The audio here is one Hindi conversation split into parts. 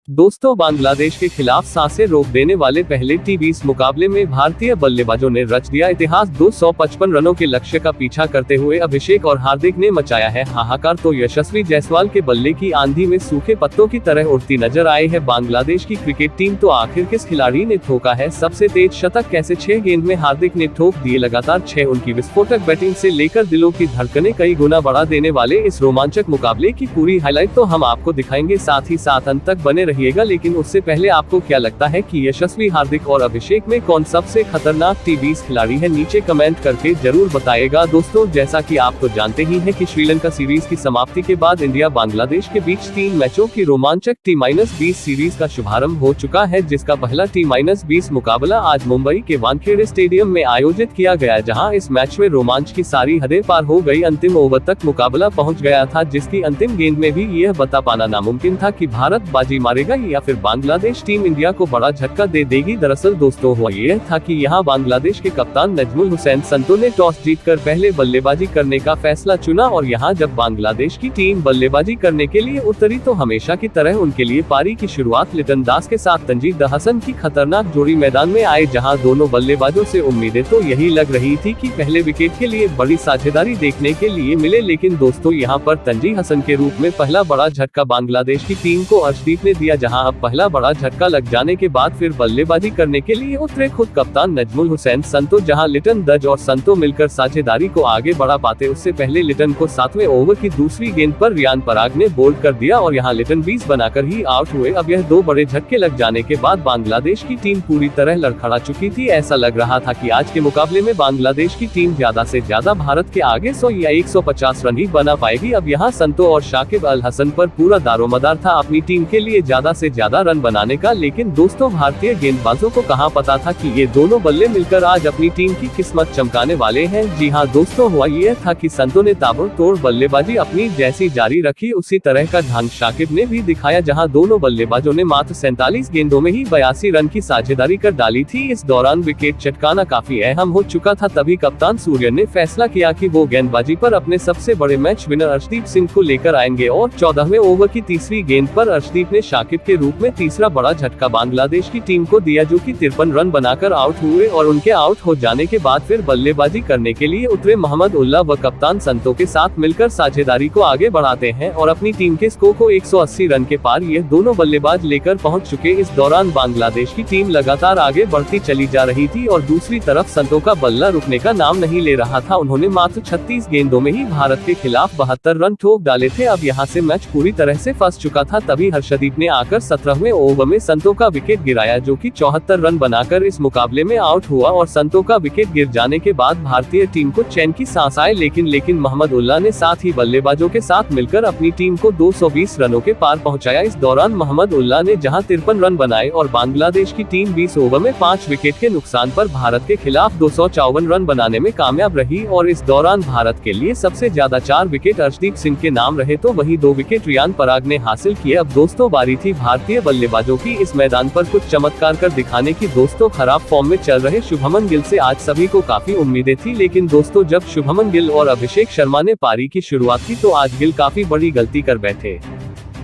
दोस्तों, बांग्लादेश के खिलाफ सांसें रोक देने वाले पहले टी20 मुकाबले में भारतीय बल्लेबाजों ने रच दिया इतिहास। 255 रनों के लक्ष्य का पीछा करते हुए अभिषेक और हार्दिक ने मचाया है हाहाकार, तो यशस्वी जायसवाल के बल्ले की आंधी में सूखे पत्तों की तरह उड़ती नजर आई है बांग्लादेश की क्रिकेट टीम। तो आखिर किस खिलाड़ी ने ठोका है सबसे तेज शतक? कैसे 6 गेंद में हार्दिक ने ठोक दिए लगातार 6? उनकी विस्फोटक बैटिंग से लेकर दिलों की धड़कनें कई गुना बढ़ा देने वाले इस रोमांचक मुकाबले की पूरी हाईलाइट तो हम आपको दिखाएंगे, साथ ही साथ अंत तक बने रहिएगा। लेकिन उससे पहले आपको क्या लगता है कि यशस्वी, हार्दिक और अभिषेक में कौन सबसे खतरनाक टी20 खिलाड़ी है? नीचे कमेंट करके जरूर बताइएगा। दोस्तों, जैसा कि आप तो जानते ही हैं कि श्रीलंका सीरीज की समाप्ति के बाद इंडिया बांग्लादेश के बीच 3 मैचों की रोमांचक T-20 सीरीज का शुभारंभ हो चुका है, जिसका पहला T-20 मुकाबला आज मुंबई के वानखेड़े स्टेडियम में आयोजित किया गया, जहां इस मैच में रोमांच की सारी हदें पार हो गई। अंतिम ओवर तक मुकाबला पहुंच गया था, जिसकी अंतिम गेंद में भी यह बता पाना नामुमकिन था कि भारत बाजी मारेगा या फिर बांग्लादेश टीम इंडिया को बड़ा झटका दे देगी। दरअसल दोस्तों, हुआ यह था कि यहां बांग्लादेश के कप्तान नजमुल हुसैन संतो ने टॉस जीतकर पहले बल्लेबाजी करने का फैसला चुना, और यहां जब बांग्लादेश की टीम बल्लेबाजी करने के लिए उतरी तो हमेशा की तरह उनके लिए पारी की शुरुआत लिटन दास के साथ तंजीद हसन की खतरनाक जोड़ी मैदान में आए, जहां दोनों बल्लेबाजों से उम्मीदें तो यही लग रही थी कि पहले विकेट के लिए बड़ी साझेदारी देखने के लिए मिले। लेकिन दोस्तों, यहां पर तंजीद हसन के रूप में पहला बड़ा झटका बांग्लादेश की टीम को अर्शदीप ने दिया, जहां अब पहला बड़ा झटका लग जाने के बाद फिर बल्लेबाजी करने के लिए उतरे खुद कप्तान नजमुल हुसैन संतो। जहां लिटन दज और संतो मिलकर साझेदारी को आगे बढ़ा पाते उससे पहले लिटन को 7वें ओवर की दूसरी गेंद पर रियान पराग ने बोल्ड कर दिया और यहां लिटन 20 बनाकर ही आउट हुए। अब यह 2 बड़े झटके लग जाने के बाद बांग्लादेश की टीम पूरी तरह लड़खड़ा चुकी थी। ऐसा लग रहा था कि आज के मुकाबले में बांग्लादेश की टीम ज्यादा से ज्यादा भारत के आगे 100 या 150 रन ही बना पाएगी। अब यहाँ संतो और शाकिब अल हसन पर पूरा दारोमदार था अपनी टीम के लिए ज्यादा से ज्यादा रन बनाने का। लेकिन दोस्तों, भारतीय गेंदबाजों को कहां पता था कि ये दोनों बल्ले मिलकर आज अपनी टीम की किस्मत चमकाने वाले हैं। जी हां दोस्तों, हुआ यह था कि संतो ने ताबड़तोड़ बल्लेबाजी अपनी जैसी जारी रखी, उसी तरह का ढंग शाकिब ने भी दिखाया, जहां दोनों बल्लेबाजों ने मात्र 47 गेंदों में ही 82 रन की साझेदारी कर डाली थी। इस दौरान विकेट चटकाना काफी अहम हो चुका था। तभी कप्तान सूर्य ने फैसला किया कि वो गेंदबाजी पर अपने सबसे बड़े मैच विनर अर्शदीप सिंह को लेकर आएंगे, और 14वें ओवर की तीसरी गेंद पर अर्शदीप ने शाकिब के रूप में तीसरा बड़ा झटका बांग्लादेश की टीम को दिया, जो कि 53 रन बनाकर आउट हुए। और उनके आउट हो जाने के बाद फिर बल्लेबाजी करने के लिए उतरे मोहम्मद उल्लाह व कप्तान संतो के साथ मिलकर साझेदारी को आगे बढ़ाते हैं और अपनी टीम के स्कोर को 180 रन के पार ये दोनों बल्लेबाज लेकर पहुंच चुके। इस दौरान बांग्लादेश की टीम लगातार आगे बढ़ती चली जा रही थी और दूसरी तरफ संतो का बल्ला रुकने का नाम नहीं ले रहा था। उन्होंने मात्र 36 गेंदों में ही भारत के खिलाफ 72 रन ठोक डाले थे। अब यहाँ से मैच पूरी तरह से फंस चुका था। तभी हर्षदीप ने आकर 17वें ओवर में संतो का विकेट गिराया, जो कि 74 रन बनाकर इस मुकाबले में आउट हुआ। और संतो का विकेट गिर जाने के बाद भारतीय टीम को चैन की सांस आए, लेकिन मोहम्मद उल्लाह ने साथ ही बल्लेबाजों के साथ मिलकर अपनी टीम को 220 रनों के पार पहुंचाया। इस दौरान मोहम्मद उल्लाह ने जहां 53 रन बनाए और बांग्लादेश की टीम 20 ओवर में 5 विकेट के नुकसान पर भारत के खिलाफ 254 रन बनाने में कामयाब रही। और इस दौरान भारत के लिए सबसे ज्यादा 4 विकेट अर्शदीप सिंह के नाम रहे, तो वहीं 2 विकेट रियान पराग ने हासिल किए। अब दोस्तों, बारी थी भारतीय बल्लेबाजों की इस मैदान पर कुछ चमत्कार कर दिखाने की। दोस्तों, खराब फॉर्म में चल रहे शुभमन गिल से आज सभी को काफी उम्मीदें थी, लेकिन दोस्तों, जब शुभमन गिल और अभिषेक शर्मा ने पारी की शुरुआत की तो आज गिल काफी बड़ी गलती कर बैठे।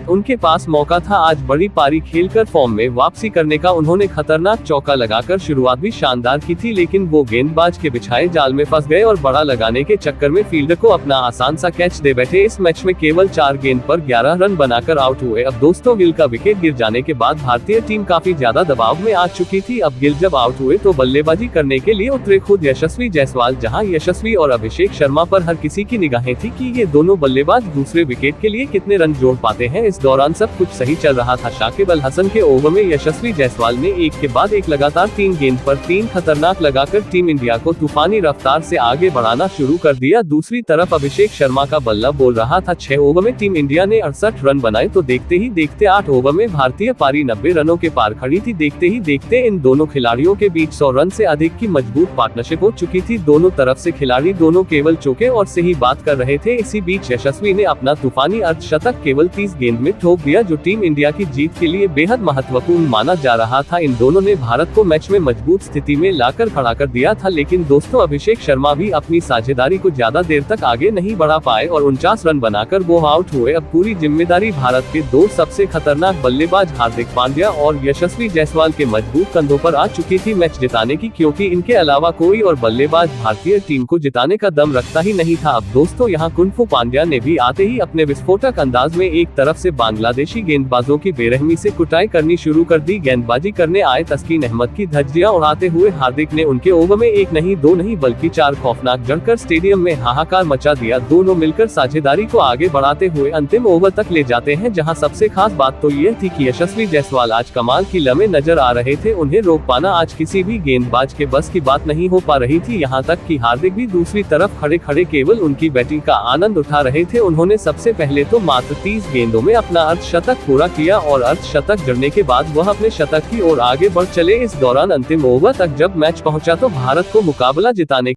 उनके पास मौका था आज बड़ी पारी खेलकर फॉर्म में वापसी करने का। उन्होंने खतरनाक चौका लगाकर शुरुआत भी शानदार की थी, लेकिन वो गेंदबाज के बिछाए जाल में फंस गए और बड़ा लगाने के चक्कर में फील्डर को अपना आसान सा कैच दे बैठे। इस मैच में केवल 4 गेंद पर 11 रन बनाकर आउट हुए। अब दोस्तों, गिल का विकेट गिर जाने के बाद भारतीय टीम काफी ज्यादा दबाव में आ चुकी थी। अब गिल जब आउट हुए तो बल्लेबाजी करने के लिए उतरे खुद यशस्वी जायसवाल, जहाँ यशस्वी और अभिषेक शर्मा पर हर किसी की निगाहें थी कि ये दोनों बल्लेबाज दूसरे विकेट के लिए कितने रन जोड़ पाते हैं। इस दौरान सब कुछ सही चल रहा था। शाकिब अल हसन के ओवर में यशस्वी जायसवाल ने एक के बाद एक लगातार 3 गेंद पर 3 खतरनाक लगाकर टीम इंडिया को तूफानी रफ्तार से आगे बढ़ाना शुरू कर दिया। दूसरी तरफ अभिषेक शर्मा का बल्ला बोल रहा था। 6 ओवर में टीम इंडिया ने 68 रन बनाए, तो देखते ही देखते 8 ओवर में भारतीय पारी 90 रनों के पार खड़ी थी। देखते ही देखते इन दोनों खिलाड़ियों के बीच 100 रन से अधिक की मजबूत पार्टनरशिप हो चुकी थी। दोनों तरफ से खिलाड़ी केवल चौके और से ही बात कर रहे थे। इसी बीच यशस्वी ने अपना तूफानी अर्धशतक केवल 30 गेंदों में ठोक दिया, जो टीम इंडिया की जीत के लिए बेहद महत्वपूर्ण माना जा रहा था। इन दोनों ने भारत को मैच में मजबूत स्थिति में लाकर खड़ा कर दिया था, लेकिन दोस्तों अभिषेक शर्मा भी अपनी साझेदारी को ज्यादा देर तक आगे नहीं बढ़ा पाए और 49 रन बनाकर वो आउट हुए। अब पूरी जिम्मेदारी भारत के दो सबसे खतरनाक बल्लेबाज हार्दिक पांड्या और यशस्वी जायसवाल के मजबूत कंधों पर आ चुकी थी मैच जिताने की, क्योंकि इनके अलावा कोई और बल्लेबाज भारतीय टीम को जिताने का दम रखता ही नहीं था। अब दोस्तों यहाँ कुंफू पांड्या ने भी आते ही अपने विस्फोटक अंदाज में एक तरफ से बांग्लादेशी गेंदबाजों की बेरहमी से कुटाई करनी शुरू कर दी। गेंदबाजी करने आए तस्कीन अहमद की धज्जियां उड़ाते हुए हार्दिक ने उनके ओवर में एक नहीं दो नहीं बल्कि 4 खौफनाक जड़कर स्टेडियम में हाहाकार मचा दिया। दोनों मिलकर साझेदारी को आगे बढ़ाते हुए अंतिम ओवर तक ले जाते हैं, जहां सबसे खास बात तो ये थी कि यशस्वी जायसवाल आज कमाल की लम्हे नजर आ रहे थे। उन्हें रोक पाना आज किसी भी गेंदबाज के बस की बात नहीं हो पा रही थी। यहाँ तक कि हार्दिक भी दूसरी तरफ खड़े खड़े केवल उनकी बैटिंग का आनंद उठा रहे थे। उन्होंने सबसे पहले तो मात्र 30 गेंदों में अपना अर्धशतक पूरा किया और अर्धशतक जड़ने के बाद वह अपने शतक की ओर आगे बढ़ चले। इस दौरान अंतिम ओवर तक जब मैच पहुंचा तो भारत को मुकाबला जिताने